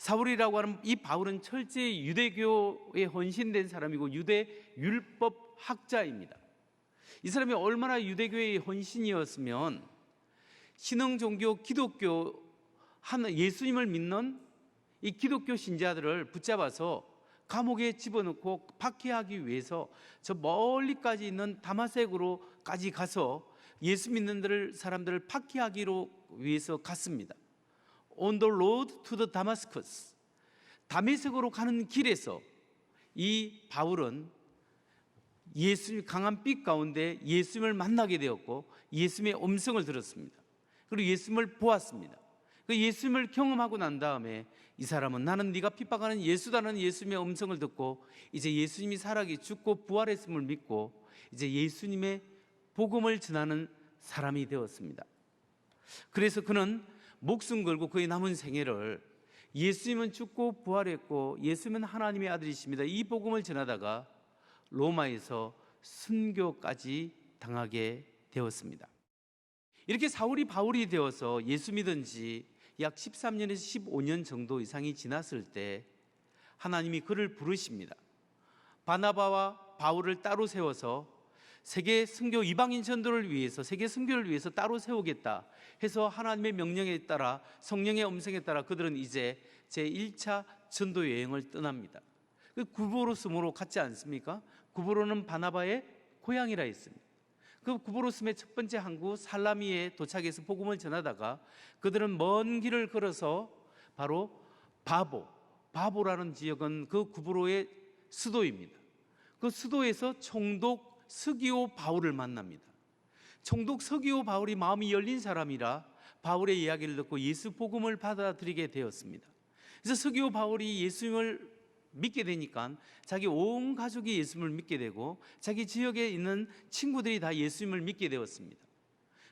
사울이라고 하는 이 바울은 철저히 유대교에 헌신된 사람이고 유대 율법 학자입니다. 이 사람이 얼마나 유대교의 헌신이었으면 신흥 종교 기독교 예수님을 믿는 이 기독교 신자들을 붙잡아서 감옥에 집어넣고 박해하기 위해서 저 멀리까지 있는 다마섹으로까지 가서 예수 믿는 사람들을 박해하기로 위해서 갔습니다. On the road to the Damascus, 다메섹으로 가는 길에서 이 바울은 예수님 강한 빛 가운데 예수님을 만나게 되었고 예수님의 음성을 들었습니다. 그리고 예수님을 보았습니다. 그 예수님을 경험하고 난 다음에 이 사람은 나는 네가 핍박하는 예수다는 예수님의 음성을 듣고 이제 예수님이 살아계 죽고 부활했음을 믿고 이제 예수님의 복음을 전하는 사람이 되었습니다. 그래서 그는 목숨 걸고 그의 남은 생애를 예수님은 죽고 부활했고 예수님은 하나님의 아들이십니다, 이 복음을 전하다가 로마에서 순교까지 당하게 되었습니다. 이렇게 사울이 바울이 되어서 예수 믿은 지 약 13년에서 15년 정도 이상이 지났을 때 하나님이 그를 부르십니다. 바나바와 바울을 따로 세워서 세계 선교 이방인 전도를 위해서 세계 선교를 위해서 따로 세우겠다 해서 하나님의 명령에 따라 성령의 음성에 따라 그들은 이제 제1차 전도 여행을 떠납니다. 구브로스으로 갔지 않습니까? 구브로는 바나바의 고향이라 했습니다. 그 구브로스의 첫 번째 항구 살라미에 도착해서 복음을 전하다가 그들은 먼 길을 걸어서 바로 바보라는 지역은 그 구브로의 수도입니다. 그 수도에서 총독 서기오 바울을 만납니다. 총독 서기오 바울이 마음이 열린 사람이라 바울의 이야기를 듣고 예수 복음을 받아들이게 되었습니다. 그래서 서기오 바울이 예수님을 믿게 되니까 자기 온 가족이 예수님을 믿게 되고 자기 지역에 있는 친구들이 다 예수님을 믿게 되었습니다.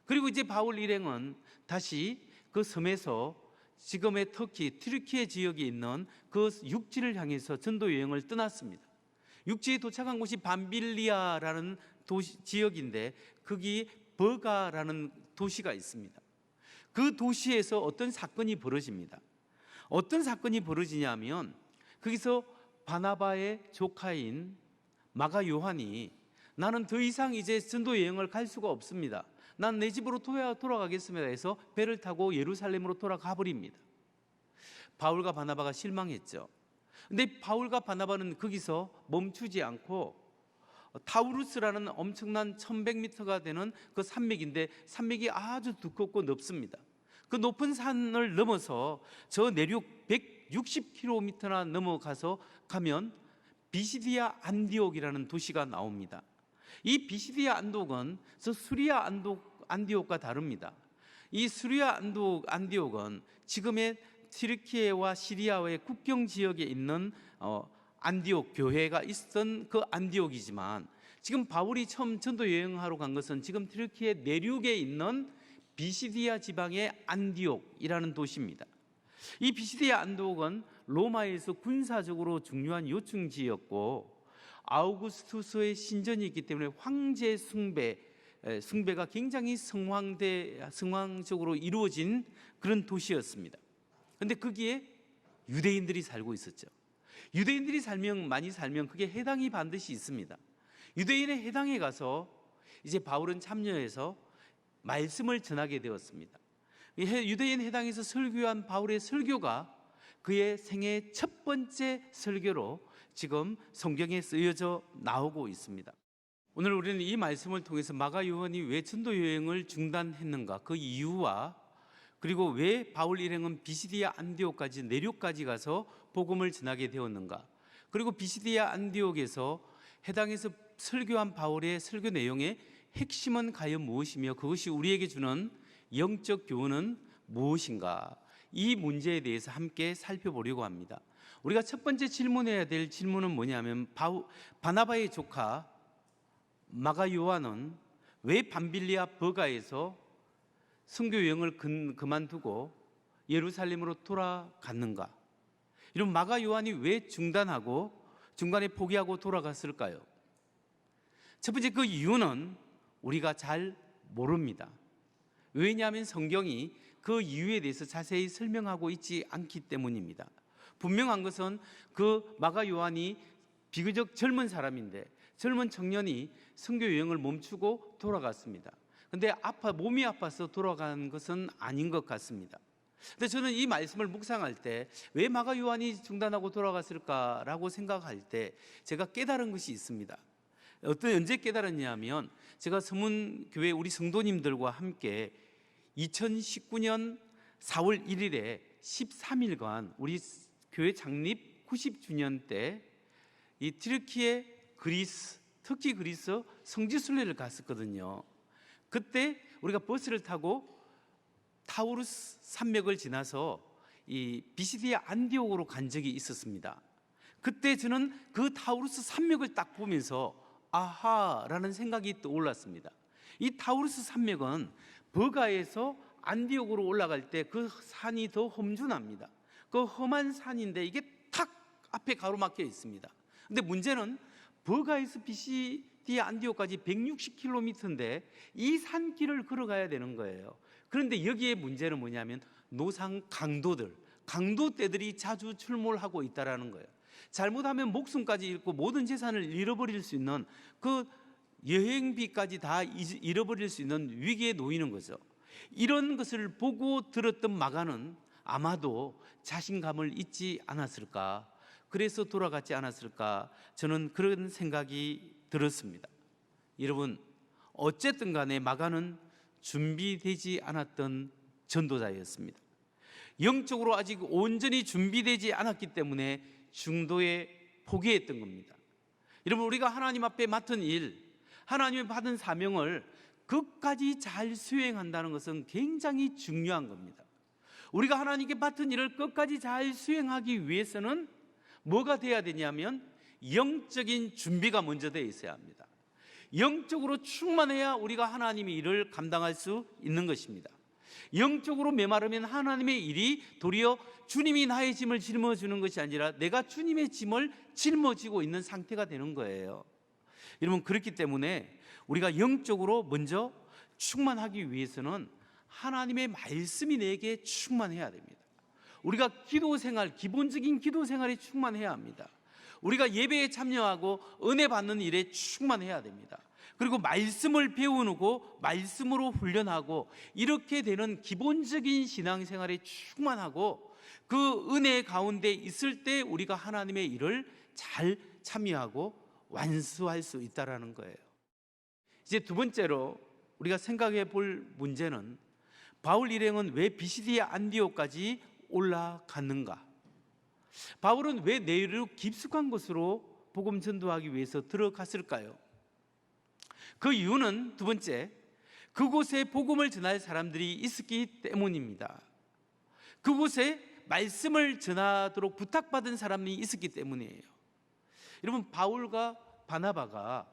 그리고 이제 바울 일행은 다시 그 섬에서 지금의 터키, 튀르키예 지역에 있는 그 육지를 향해서 전도 여행을 떠났습니다. 육지에 도착한 곳이 밤빌리아라는 지역인데 거기 버가라는 도시가 있습니다. 그 도시에서 어떤 사건이 벌어집니다. 어떤 사건이 벌어지냐면 거기서 바나바의 조카인 마가 요한이 나는 더 이상 이제 전도 여행을 갈 수가 없습니다, 난 내 집으로 돌아가겠습니다 해서 배를 타고 예루살렘으로 돌아가 버립니다. 바울과 바나바가 실망했죠. 근데 바울과 바나바는 거기서 멈추지 않고 타우루스라는 엄청난 1100m가 되는 그 산맥인데 산맥이 아주 두껍고 높습니다. 그 높은 산을 넘어서 저 내륙 160km나 넘어가서 가면 비시디아 안디옥이라는 도시가 나옵니다. 이 비시디아 안디옥은 저 수리아 안디옥과 다릅니다. 이 수리아 안디옥은 지금의 튀르키예와 시리아의 국경 지역에 있는 안디옥 교회가 있던 그 안디옥이지만 지금 바울이 처음 전도 여행하러 간 것은 지금 튀르키예 내륙에 있는 비시디아 지방의 안디옥이라는 도시입니다. 이 비시디아 안디옥은 로마에서 군사적으로 중요한 요충지였고 아우구스투스의 신전이 있기 때문에 황제 숭배가 굉장히 성황적으로 이루어진 그런 도시였습니다. 그런데 거기에 유대인들이 살고 있었죠. 유대인들이 많이 살면 그게 해당이 반드시 있습니다. 유대인의 해당에 가서 이제 바울은 참여해서 말씀을 전하게 되었습니다. 유대인 해당에서 설교한 바울의 설교가 그의 생애 첫 번째 설교로 지금 성경에 쓰여져 나오고 있습니다. 오늘 우리는 이 말씀을 통해서 마가 요한이 왜 전도 여행을 중단했는가, 그 이유와 그리고 왜 바울 일행은 비시디아 안디옥까지 내륙까지 가서 복음을 전하게 되었는가, 그리고 비시디아 안디옥에서 해당에서 설교한 바울의 설교 내용의 핵심은 과연 무엇이며 그것이 우리에게 주는 영적 교훈은 무엇인가, 이 문제에 대해서 함께 살펴보려고 합니다. 우리가 첫 번째 질문해야 될 질문은 뭐냐면 바나바의 조카 마가 요한은 왜 밤빌리아 버가에서 선교 여행을 그만두고 예루살렘으로 돌아갔는가? 이런 마가 요한이 왜 중단하고 중간에 포기하고 돌아갔을까요? 첫 번째 그 이유는 우리가 잘 모릅니다. 왜냐하면 성경이 그 이유에 대해서 자세히 설명하고 있지 않기 때문입니다. 분명한 것은 그 마가 요한이 비교적 젊은 사람인데 젊은 청년이 선교 여행을 멈추고 돌아갔습니다. 근데 몸이 아파서 돌아간 것은 아닌 것 같습니다. 근데 저는 이 말씀을 묵상할 때 왜 마가 요한이 중단하고 돌아갔을까라고 생각할 때 제가 깨달은 것이 있습니다. 언제 깨달았냐면 제가 서문교회 우리 성도님들과 함께 2019년 4월 1일에 13일간 우리 교회 창립 90주년 때 이 터키 그리스 성지순례를 갔었거든요. 그때 우리가 버스를 타고 타우루스 산맥을 지나서 이 비시디아 안디옥으로 간 적이 있었습니다. 그때 저는 그 타우루스 산맥을 딱 보면서 아하라는 생각이 떠올랐습니다. 이 타우루스 산맥은 버가에서 안디옥으로 올라갈 때 그 산이 더 험준합니다. 그 험한 산인데 이게 탁 앞에 가로막혀 있습니다. 근데 문제는 버가에서 비시디아 안디옥까지 160km인데 이 산길을 걸어가야 되는 거예요. 그런데 여기에 문제는 뭐냐면 노상 강도떼들이 자주 출몰하고 있다라는 거예요. 잘못하면 목숨까지 잃고 모든 재산을 잃어버릴 수 있는 그 여행비까지 다 잃어버릴 수 있는 위기에 놓이는 거죠. 이런 것을 보고 들었던 마가는 아마도 자신감을 잊지 않았을까, 그래서 돌아갔지 않았을까, 저는 그런 생각이 들었습니다. 여러분, 어쨌든 간에 마가는 준비되지 않았던 전도자였습니다. 영적으로 아직 온전히 준비되지 않았기 때문에 중도에 포기했던 겁니다. 여러분, 우리가 하나님 앞에 맡은 일, 하나님의 받은 사명을 끝까지 잘 수행한다는 것은 굉장히 중요한 겁니다. 우리가 하나님께 맡은 일을 끝까지 잘 수행하기 위해서는 뭐가 돼야 되냐면 영적인 준비가 먼저 되어 있어야 합니다. 영적으로 충만해야 우리가 하나님의 일을 감당할 수 있는 것입니다. 영적으로 메마르면 하나님의 일이 도리어 주님이 나의 짐을 짊어주는 것이 아니라 내가 주님의 짐을 짊어지고 있는 상태가 되는 거예요. 여러분, 그렇기 때문에 우리가 영적으로 먼저 충만하기 위해서는 하나님의 말씀이 내게 충만해야 됩니다. 우리가 기본적인 기도 생활에 충만해야 합니다. 우리가 예배에 참여하고 은혜 받는 일에 충만해야 됩니다. 그리고 말씀을 배우고 말씀으로 훈련하고 이렇게 되는 기본적인 신앙생활에 충만하고 그 은혜 가운데 있을 때 우리가 하나님의 일을 잘 참여하고 완수할 수 있다는 거예요. 이제 두 번째로 우리가 생각해 볼 문제는 바울 일행은 왜 비시디아 안디옥까지 올라갔는가? 바울은 왜 내륙 깊숙한 곳으로 복음 전도하기 위해서 들어갔을까요? 그 이유는 두 번째, 그곳에 복음을 전할 사람들이 있었기 때문입니다. 그곳에 말씀을 전하도록 부탁받은 사람이 있었기 때문이에요. 여러분, 바울과 바나바가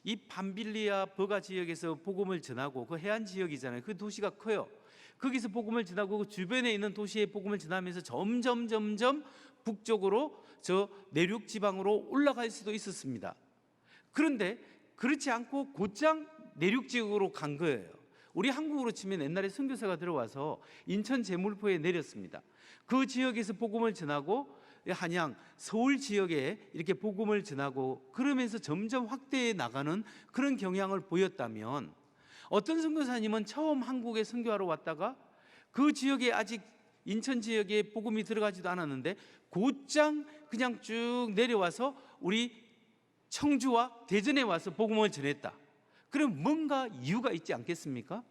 이 밤빌리아 버가 지역에서 복음을 전하고, 그 해안 지역이잖아요. 그 도시가 커요. 거기서 복음을 전하고 그 주변에 있는 도시에 복음을 전하면서 점점 북쪽으로 저 내륙 지방으로 올라갈 수도 있었습니다. 그런데 그렇지 않고 곧장 내륙 지역으로 간 거예요. 우리 한국으로 치면 옛날에 선교사가 들어와서 인천 제물포에 내렸습니다. 그 지역에서 복음을 전하고 한양, 서울 지역에 이렇게 복음을 전하고 그러면서 점점 확대해 나가는 그런 경향을 보였다면, 어떤 선교사님은 처음 한국에 선교하러 왔다가 그 지역에 아직 인천 지역에 복음이 들어가지도 않았는데 곧장 그냥 쭉 내려와서 우리 청주와 대전에 와서 복음을 전했다. 그럼 뭔가 이유가 있지 않겠습니까?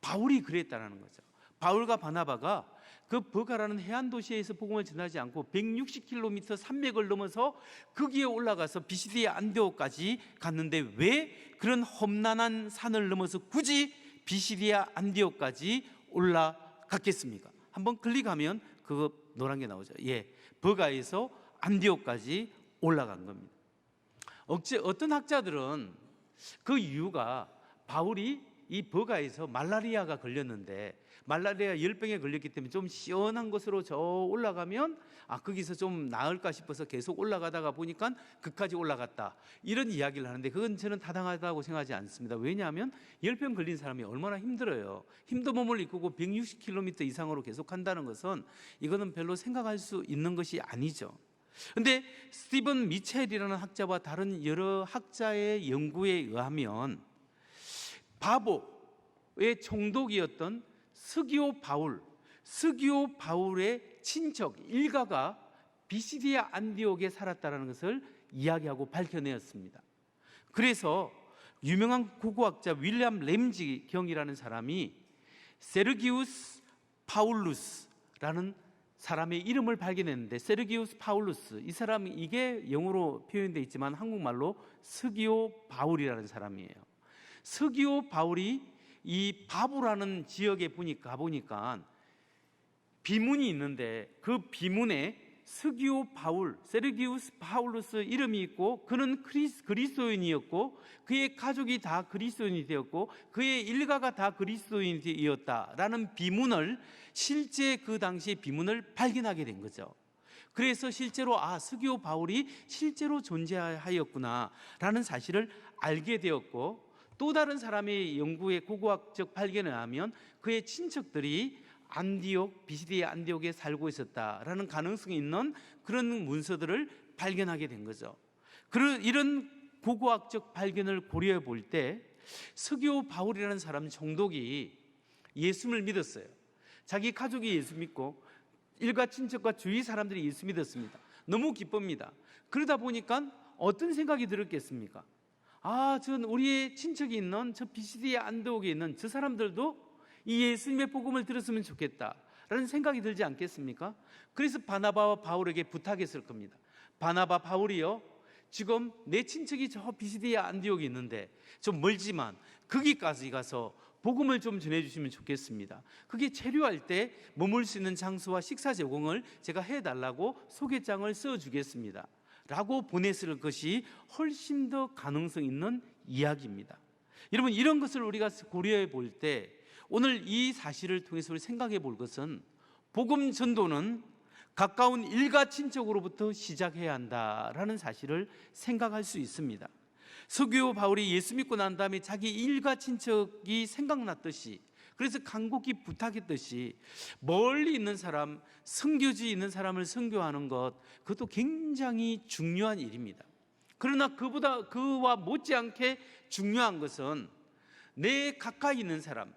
바울이 그랬다는 거죠. 바울과 바나바가 그 버가라는 해안 도시에서 복음을 전하지 않고 160km 산맥을 넘어서 거기에 올라가서 비시디아 안디옥까지 갔는데 왜 그런 험난한 산을 넘어서 굳이 비시디아 안디옥까지 올라갔겠습니까? 한번 클릭하면 그거 노란 게 나오죠. 버가에서 안디옥까지 올라간 겁니다. 어떤 학자들은 그 이유가 바울이 이 버가에서 말라리아가 걸렸는데 말라리아 열병에 걸렸기 때문에 좀 시원한 곳으로 저 올라가면 거기서 좀 나을까 싶어서 계속 올라가다가 보니까 그까지 올라갔다, 이런 이야기를 하는데 그건 저는 타당하다고 생각하지 않습니다. 왜냐하면 열병 걸린 사람이 얼마나 힘들어요. 힘든 몸을 이끌고 160km 이상으로 계속 한다는 것은 이거는 별로 생각할 수 있는 것이 아니죠. 그런데 스티븐 미첼이라는 학자와 다른 여러 학자의 연구에 의하면 바보의 총독이었던 스기오 바울의 친척 일가가 비시디아 안디옥에 살았다는 것을 이야기하고 밝혀내었습니다. 그래서 유명한 고고학자 윌리엄 램지 경이라는 사람이 세르기우스 파울루스라는 사람의 이름을 발견했는데, 세르기우스 파울루스, 이 사람이, 이게 영어로 표현되어 있지만 한국말로 스기오 바울이라는 사람이에요. 스기오 바울이 이 바부라는 지역에 가보니까 비문이 있는데 그 비문에 스기오 바울, 세르기우스 파울루스 이름이 있고, 그는 그리스도인이었고 그의 가족이 다 그리스도인이 되었고 그의 일가가 다 그리스도인이었다라는 비문을, 실제 그 당시의 비문을 발견하게 된 거죠. 그래서 실제로 스기오 바울이 실제로 존재하였구나라는 사실을 알게 되었고, 또 다른 사람의 연구의 고고학적 발견을 하면 그의 친척들이 비시디아 안디옥에 살고 있었다라는 가능성이 있는 그런 문서들을 발견하게 된 거죠. 이런 고고학적 발견을 고려해 볼 때 스기오 바울이라는 사람 총독이 예수를 믿었어요. 자기 가족이 예수 믿고 일가 친척과 주위 사람들이 예수 믿었습니다. 너무 기쁩니다. 그러다 보니까 어떤 생각이 들었겠습니까? 전 우리의 친척이 있는 저 비시디아 안디옥에 있는 저 사람들도 이 예수님의 복음을 들었으면 좋겠다라는 생각이 들지 않겠습니까? 그래서 바나바와 바울에게 부탁했을 겁니다. 바나바, 바울이요, 지금 내 친척이 저 비시디아 안디옥에 있는데 좀 멀지만 거기까지 가서 복음을 좀 전해주시면 좋겠습니다. 그게 체류할 때 머물 수 있는 장소와 식사 제공을 제가 해달라고 소개장을 써주겠습니다 라고 보냈을 것이 훨씬 더 가능성 있는 이야기입니다. 여러분, 이런 것을 우리가 고려해 볼 때 오늘 이 사실을 통해서 우리 생각해 볼 것은, 복음 전도는 가까운 일가 친척으로부터 시작해야 한다라는 사실을 생각할 수 있습니다. 스기오 바울이 예수 믿고 난 다음에 자기 일가 친척이 생각났듯이, 그래서 간곡히 부탁했듯이 멀리 있는 사람, 선교지에 있는 사람을 선교하는 것, 그것도 굉장히 중요한 일입니다. 그러나 그와 못지않게 중요한 것은 내 가까이 있는 사람,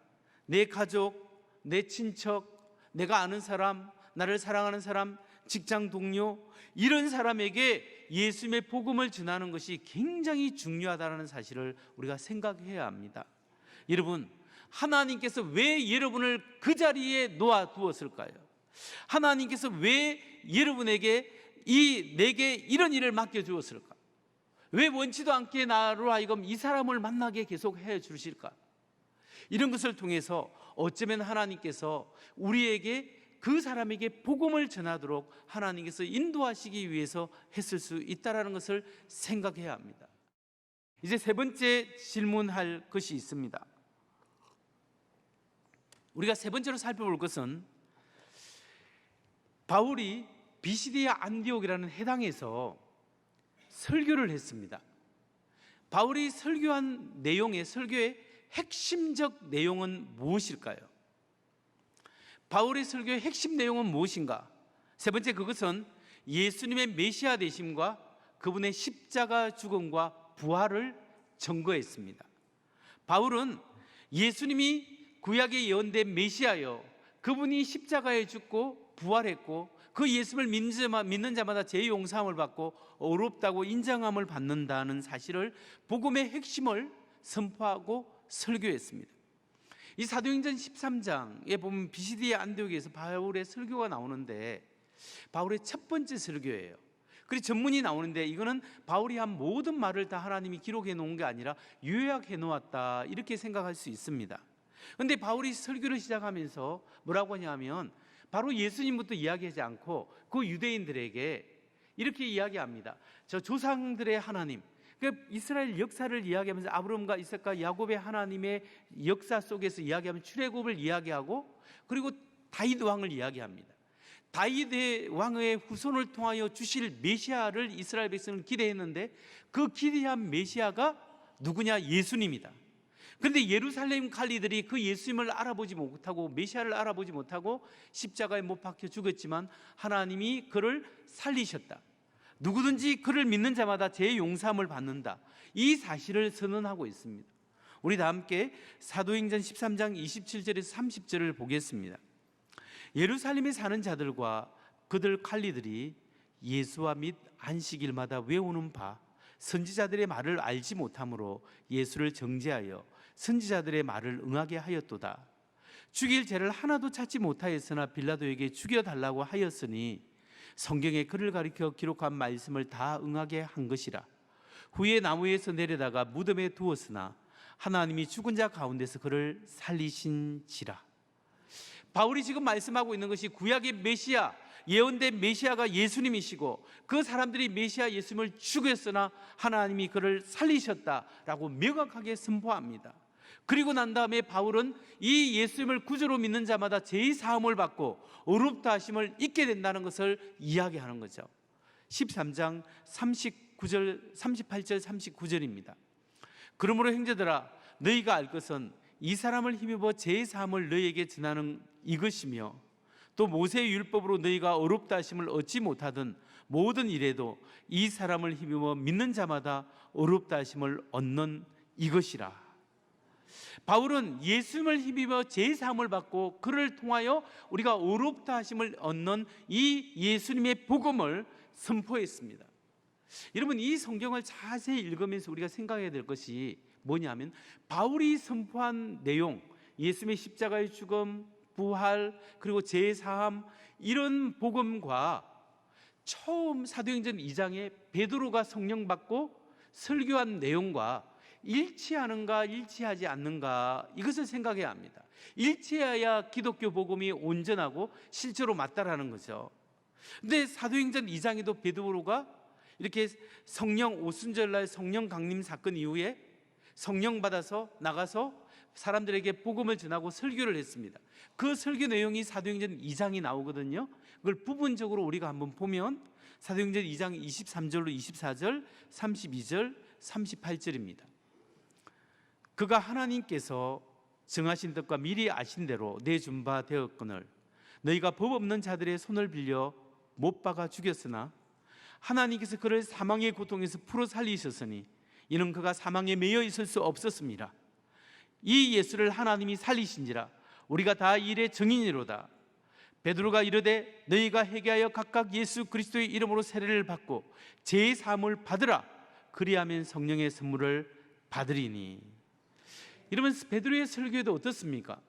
내 가족, 내 친척, 내가 아는 사람, 나를 사랑하는 사람, 직장 동료, 이런 사람에게 예수님의 복음을 전하는 것이 굉장히 중요하다는 사실을 우리가 생각해야 합니다. 여러분, 하나님께서 왜 여러분을 그 자리에 놓아두었을까요? 하나님께서 왜 여러분에게 내게 이런 일을 맡겨주었을까? 왜 원치도 않게 나로 하여금 이 사람을 만나게 계속 해주실까? 이런 것을 통해서 어쩌면 하나님께서 우리에게, 그 사람에게 복음을 전하도록 하나님께서 인도하시기 위해서 했을 수 있다는 것을 생각해야 합니다. 이제 세 번째 질문할 것이 있습니다. 우리가 세 번째로 살펴볼 것은, 바울이 비시디아 안디옥이라는 해당에서 설교를 했습니다. 바울이 설교한 설교의 핵심적 내용은 무엇일까요? 바울의 설교의 핵심 내용은 무엇인가? 세 번째, 그것은 예수님의 메시아 되심과 그분의 십자가 죽음과 부활을 증거했습니다. 바울은 예수님이 구약에 예언된 메시아요, 그분이 십자가에 죽고 부활했고 그 예수를 믿는 자마다 죄 용서함을 받고 의롭다고 인정함을 받는다는 사실을, 복음의 핵심을 선포하고 설교했습니다. 이 사도행전 13장에 보면 비시디아 안디옥에서 바울의 설교가 나오는데, 바울의 첫 번째 설교예요. 그리고 전문이 나오는데, 이거는 바울이 한 모든 말을 다 하나님이 기록해 놓은 게 아니라 요약해 놓았다, 이렇게 생각할 수 있습니다. 그런데 바울이 설교를 시작하면서 뭐라고 하냐면, 바로 예수님부터 이야기하지 않고 그 유대인들에게 이렇게 이야기합니다. 저 조상들의 하나님, 그러니까 이스라엘 역사를 이야기하면서 아브라함과 이삭과 야곱의 하나님의 역사 속에서 이야기하면 출애굽을 이야기하고, 그리고 다윗 왕을 이야기합니다. 다윗의 왕의 후손을 통하여 주실 메시아를 이스라엘 백성은 기대했는데, 그 기대한 메시아가 누구냐? 예수님이다. 그런데 예루살렘 관리들이 그 예수님을 알아보지 못하고, 메시아를 알아보지 못하고 십자가에 못 박혀 죽었지만 하나님이 그를 살리셨다. 누구든지 그를 믿는 자마다 죄의 용서함을 받는다. 이 사실을 선언하고 있습니다. 우리 다 함께 사도행전 13장 27절에서 30절을 보겠습니다. 예루살렘에 사는 자들과 그들 관리들이 예수와 및 안식일마다 외우는 바 선지자들의 말을 알지 못하므로 예수를 정죄하여 선지자들의 말을 응하게 하였도다. 죽일 죄를 하나도 찾지 못하였으나 빌라도에게 죽여달라고 하였으니 성경에 그를 가리켜 기록한 말씀을 다 응하게 한 것이라. 후에 나무에서 내려다가 무덤에 두었으나 하나님이 죽은 자 가운데서 그를 살리신지라. 바울이 지금 말씀하고 있는 것이 구약의 메시아, 예언된 메시아가 예수님이시고, 그 사람들이 메시아 예수님을 죽였으나 하나님이 그를 살리셨다라고 명확하게 선포합니다. 그리고 난 다음에 바울은 이 예수님을 구주로 믿는 자마다 죄의 사함을 받고 의롭다 하심을 잊게 된다는 것을 이야기하는 거죠. 13장 38절 39절입니다. 그러므로 형제들아, 너희가 알 것은 이 사람을 힘입어 죄의 사함을 너희에게 전하는 이것이며, 또 모세의 율법으로 너희가 의롭다 하심을 얻지 못하던 모든 일에도 이 사람을 힘입어 믿는 자마다 의롭다 하심을 얻는 이것이라. 바울은 예수님을 힘입어 죄의 사함을 받고 그를 통하여 우리가 의롭다 하심을 얻는 이 예수님의 복음을 선포했습니다. 여러분, 이 성경을 자세히 읽으면서 우리가 생각해야 될 것이 뭐냐면, 바울이 선포한 내용, 예수님의 십자가의 죽음, 부활, 그리고 죄의 사함, 이런 복음과 처음 사도행전 2장에 베드로가 성령 받고 설교한 내용과 일치하는가 일치하지 않는가, 이것을 생각해야 합니다. 일치해야 기독교 복음이 온전하고 실제로 맞다라는 거죠. 근데 사도행전 2장에도 베드로가 이렇게 성령 오순절날 성령 강림 사건 이후에 성령 받아서 나가서 사람들에게 복음을 전하고 설교를 했습니다. 그 설교 내용이 사도행전 2장이 나오거든요. 그걸 부분적으로 우리가 한번 보면 사도행전 2장 23절로 24절, 32절, 38절입니다. 그가 하나님께서 정하신 뜻과 미리 아신 대로 내준 바 되었거늘 너희가 법 없는 자들의 손을 빌려 못 박아 죽였으나 하나님께서 그를 사망의 고통에서 풀어 살리셨으니 이는 그가 사망에 매여 있을 수 없었습니다. 이 예수를 하나님이 살리신지라 우리가 다 일의 증인이로다. 베드로가 이르되 너희가 회개하여 각각 예수 그리스도의 이름으로 세례를 받고 죄의 사함을 받으라. 그리하면 성령의 선물을 받으리니. 여러분, 베드로의 설교에도 어떻습니까?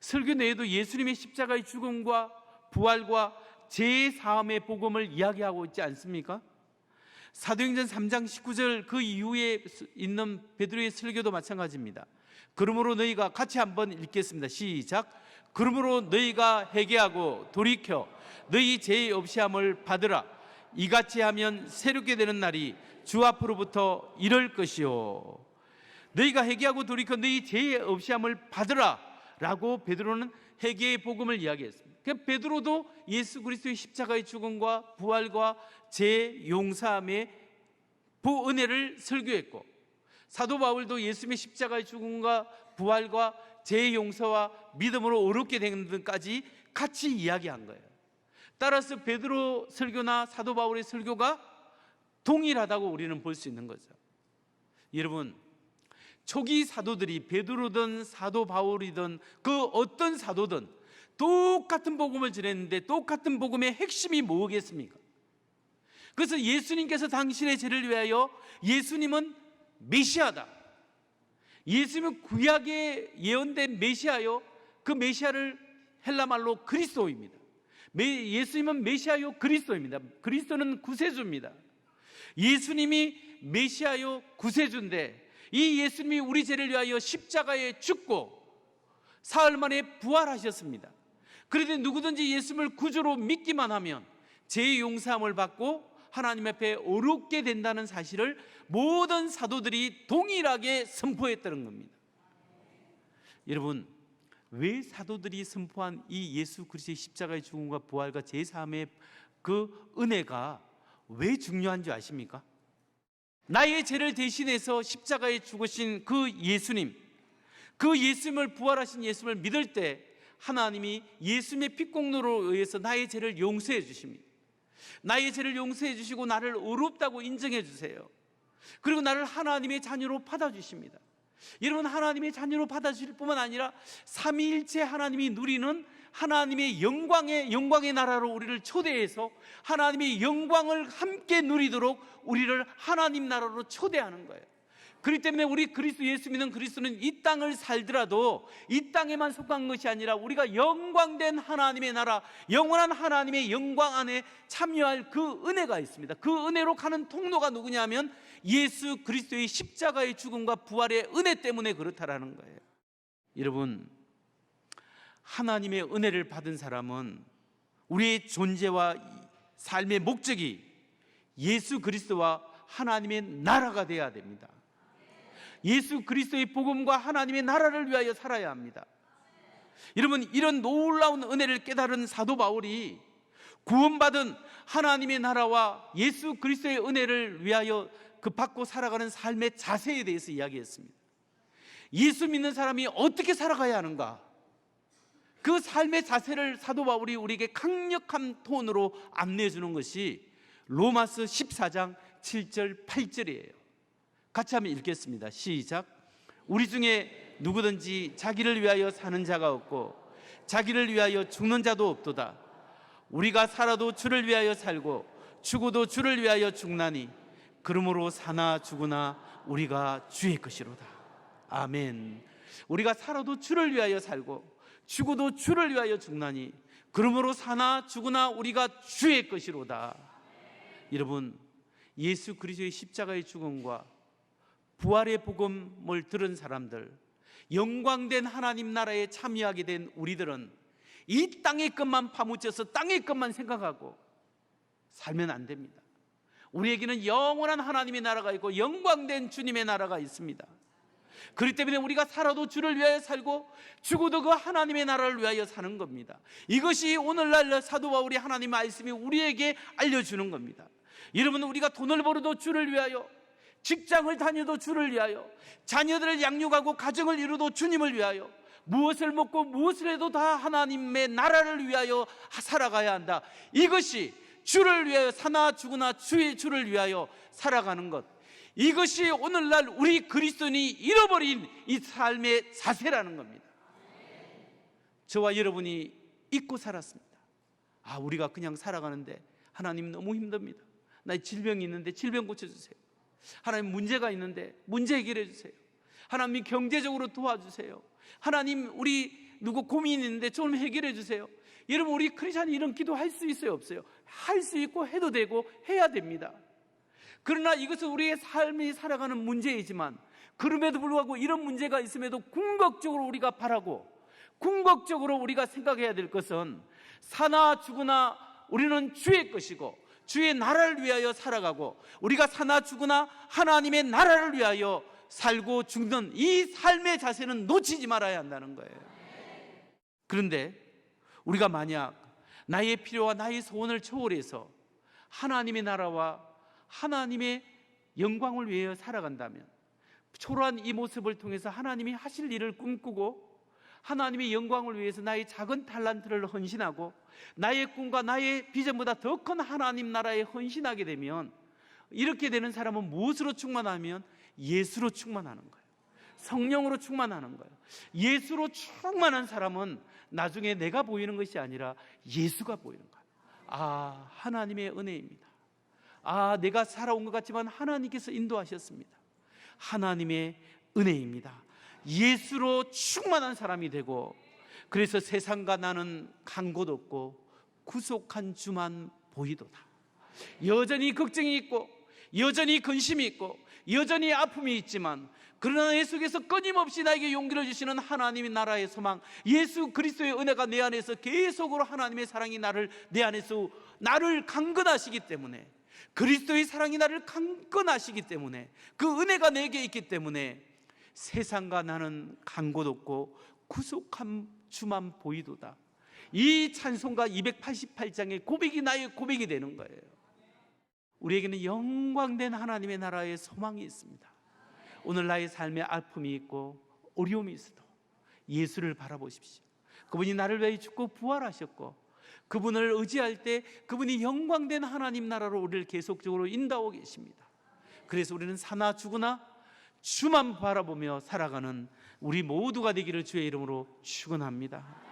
설교 내에도 예수님의 십자가의 죽음과 부활과 죄의 사함의 복음을 이야기하고 있지 않습니까? 사도행전 3장 19절 그 이후에 있는 베드로의 설교도 마찬가지입니다. 그러므로 너희가 같이 한번 읽겠습니다. 시작. 그러므로 너희가 회개하고 돌이켜 너희 죄의 없이함을 받으라. 이같이 하면 새롭게 되는 날이 주 앞으로부터 이럴 것이요. 너희가 회개하고 돌이켜 너희 죄의 없이함을 받으라 라고 베드로는 회개의 복음을 이야기했습니다. 베드로도 예수 그리스도의 십자가의 죽음과 부활과 죄 용서함의 은혜를 설교했고, 사도 바울도 예수님의 십자가의 죽음과 부활과 죄 용서와 믿음으로 의롭게 되는 데까지 같이 이야기한 거예요. 따라서 베드로 설교나 사도 바울의 설교가 동일하다고 우리는 볼 수 있는 거죠. 여러분, 초기 사도들이 베드로든 사도 바울이든 그 어떤 사도든 똑같은 복음을 전했는데 똑같은 복음의 핵심이 뭐겠습니까? 그래서 예수님께서 당신의 죄를 위하여, 예수님은 메시아다, 예수님은 구약에 예언된 메시아요, 그 메시아를 헬라말로 그리스도입니다. 예수님은 메시아요 그리스도입니다. 그리스도는 구세주입니다. 예수님이 메시아요 구세주인데, 이 예수님이 우리 죄를 위하여 십자가에 죽고 사흘 만에 부활하셨습니다. 그런데 누구든지 예수님을 구주로 믿기만 하면 죄의 용서함을 받고 하나님 앞에 어렵게 된다는 사실을 모든 사도들이 동일하게 선포했다는 겁니다. 여러분, 왜 사도들이 선포한 이 예수 그리스도의 십자가의 죽음과 부활과 제3의 그 은혜가 왜 중요한 줄 아십니까? 나의 죄를 대신해서 십자가에 죽으신 그 예수님, 그 예수님을, 부활하신 예수님을 믿을 때 하나님이 예수님의 피공로로 의해서 나의 죄를 용서해 주십니다. 나의 죄를 용서해 주시고 나를 의롭다고 인정해 주세요. 그리고 나를 하나님의 자녀로 받아주십니다. 여러분, 하나님의 자녀로 받아주실 뿐만 아니라 삼위일체 하나님이 누리는 하나님의 영광의 나라로 우리를 초대해서 하나님의 영광을 함께 누리도록 우리를 하나님 나라로 초대하는 거예요. 그렇기 때문에 우리 그리스도 예수 믿는 그리스도는 이 땅을 살더라도 이 땅에만 속한 것이 아니라 우리가 영광된 하나님의 나라, 영원한 하나님의 영광 안에 참여할 그 은혜가 있습니다. 그 은혜로 가는 통로가 누구냐면 예수 그리스도의 십자가의 죽음과 부활의 은혜 때문에 그렇다라는 거예요. 여러분, 하나님의 은혜를 받은 사람은 우리의 존재와 삶의 목적이 예수 그리스도와 하나님의 나라가 되어야 됩니다. 예수 그리스도의 복음과 하나님의 나라를 위하여 살아야 합니다. 여러분, 이런 놀라운 은혜를 깨달은 사도 바울이 구원받은 하나님의 나라와 예수 그리스도의 은혜를 위하여 그 받고 살아가는 삶의 자세에 대해서 이야기했습니다. 예수 믿는 사람이 어떻게 살아가야 하는가? 그 삶의 자세를 사도 바울이 우리에게 강력한 톤으로 안내해 주는 것이 로마서 14장 7절 8절이에요. 같이 한번 읽겠습니다. 시작. 우리 중에 누구든지 자기를 위하여 사는 자가 없고 자기를 위하여 죽는 자도 없도다. 우리가 살아도 주를 위하여 살고 죽어도 주를 위하여 죽나니 그러므로 사나 죽으나 우리가 주의 것이로다. 아멘. 우리가 살아도 주를 위하여 살고 죽어도 주를 위하여 죽나니 그러므로 사나 죽으나 우리가 주의 것이로다. 여러분, 예수 그리스도의 십자가의 죽음과 부활의 복음을 들은 사람들, 영광된 하나님 나라에 참여하게 된 우리들은 이 땅의 것만 파묻혀서 땅의 것만 생각하고 살면 안 됩니다. 우리에게는 영원한 하나님의 나라가 있고 영광된 주님의 나라가 있습니다. 그렇기 때문에 우리가 살아도 주를 위하여 살고 죽어도 그 하나님의 나라를 위하여 사는 겁니다. 이것이 오늘날 사도 바울이 하나님의 말씀이 우리에게 알려주는 겁니다. 여러분, 우리가 돈을 벌어도 주를 위하여, 직장을 다녀도 주를 위하여, 자녀들을 양육하고 가정을 이루도 주님을 위하여, 무엇을 먹고 무엇을 해도 다 하나님의 나라를 위하여 살아가야 한다. 이것이 주를 위하여 사나 죽으나 주를 위하여 살아가는 것, 이것이 오늘날 우리 그리스도인이 잃어버린 이 삶의 자세라는 겁니다. 저와 여러분이 잊고 살았습니다. 우리가 그냥 살아가는데 하나님 너무 힘듭니다. 나 질병이 있는데 질병 고쳐주세요. 하나님 문제가 있는데 문제 해결해 주세요. 하나님 경제적으로 도와주세요. 하나님 우리 누구 고민이 있는데 좀 해결해 주세요. 여러분, 우리 크리스찬이 이런 기도 할 수 있어요, 없어요? 할 수 있고 해도 되고 해야 됩니다. 그러나 이것은 우리의 삶이 살아가는 문제이지만 그럼에도 불구하고 이런 문제가 있음에도 궁극적으로 우리가 바라고 궁극적으로 우리가 생각해야 될 것은 사나 죽으나 우리는 주의 것이고 주의 나라를 위하여 살아가고 우리가 사나 죽으나 하나님의 나라를 위하여 살고 죽는 이 삶의 자세는 놓치지 말아야 한다는 거예요. 그런데 우리가 만약 나의 필요와 나의 소원을 초월해서 하나님의 나라와 하나님의 영광을 위하여 살아간다면, 초라한 이 모습을 통해서 하나님이 하실 일을 꿈꾸고 하나님의 영광을 위해서 나의 작은 탈란트를 헌신하고 나의 꿈과 나의 비전보다 더 큰 하나님 나라에 헌신하게 되면, 이렇게 되는 사람은 무엇으로 충만하면 예수로 충만하는 거예요. 성령으로 충만하는 거예요. 예수로 충만한 사람은 나중에 내가 보이는 것이 아니라 예수가 보이는 거예요. 하나님의 은혜입니다. 내가 살아온 것 같지만 하나님께서 인도하셨습니다. 하나님의 은혜입니다. 예수로 충만한 사람이 되고, 그래서 세상과 나는 간 곳 없고 구속한 주만 보이도다. 여전히 걱정이 있고 여전히 근심이 있고 여전히 아픔이 있지만, 그러나 내 속에서 끊임없이 나에게 용기를 주시는 하나님의 나라의 소망, 예수 그리스도의 은혜가 내 안에서 계속으로 하나님의 사랑이 내 안에서 나를 강건하시기 때문에 그리스도의 사랑이 나를 강건하시기 때문에, 그 은혜가 내게 있기 때문에 세상과 나는 간 곳 없고 구속한 주만 보이도다. 이 찬송가 288장의 고백이 나의 고백이 되는 거예요. 우리에게는 영광된 하나님의 나라의 소망이 있습니다. 오늘 나의 삶에 아픔이 있고 어려움이 있어도 예수를 바라보십시오. 그분이 나를 위해 죽고 부활하셨고, 그분을 의지할 때 그분이 영광된 하나님 나라로 우리를 계속적으로 인도하고 계십니다. 그래서 우리는 사나 죽으나 주만 바라보며 살아가는 우리 모두가 되기를 주의 이름으로 축원합니다.